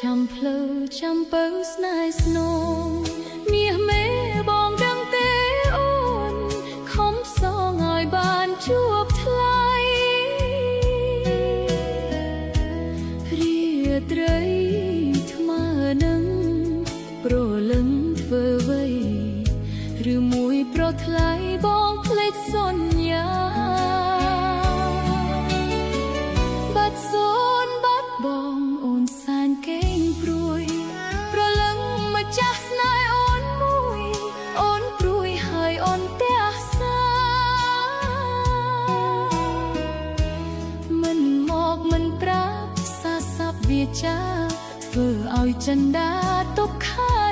ចាំផ្លូវចាំពៅស្នេហ៍ស្នូមាសមេបងដឹងទេអូនខំសងឲ្យបានជួបថ្លៃរាត្រីថ្មើនឹងប្រលឹងធ្វើអ្វីឬមួយប្រថ្លៃបងភ្លេចសន្យាបាត់សូនបាត់បងអូនសាញកេងព្រួយប្រលឹងម្ចាស់ស្នេហ៍អូនមួយអូនព្រួយហើយអូនទះសាមិនមកមិនប្រាប់សាស័ព្ទវាចាធ្វើឲ្យចិន្តាទុកខា